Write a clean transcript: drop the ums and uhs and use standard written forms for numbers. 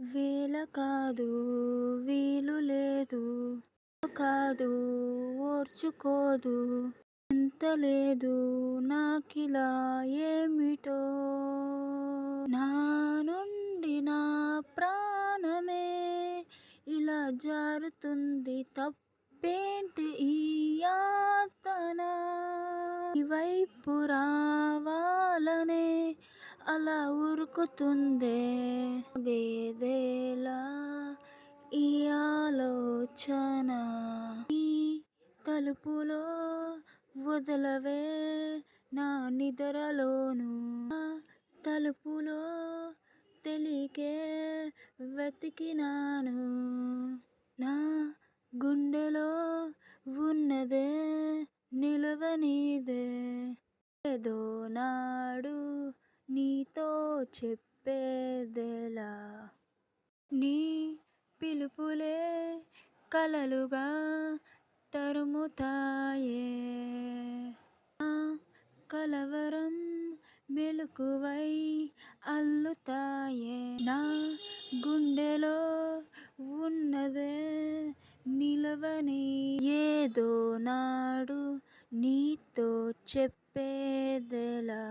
వేళ కాదు వీలు లేదు కాదు ఓర్చుకోదు ఎంత లేదు నాకిలా ఏమిటో నా నుండి నా ప్రాణమే ఇలా జారుతుంది తప్పేంటి ఈ యాతన ఈ వైపు రావాలనే అలా ఉరుకుతుందే గేదేలా ఈ ఆలోచన ఈ తలుపులో వదలవే నా నిద్రలోను తలుపులో తెలికే వెతికినాను నా గుండెలో ఉన్నదే నిలవనీదే ఏదో నాడు నీతో చెప్పేదెలా నీ పిలుపులే కలలుగా తరుముతాయే నా కలవరం మెలకువై అల్లుతాయే నా గుండెలో ఉన్నదే నిలవని ఏదో నాడు నీతో చెప్పేదెలా.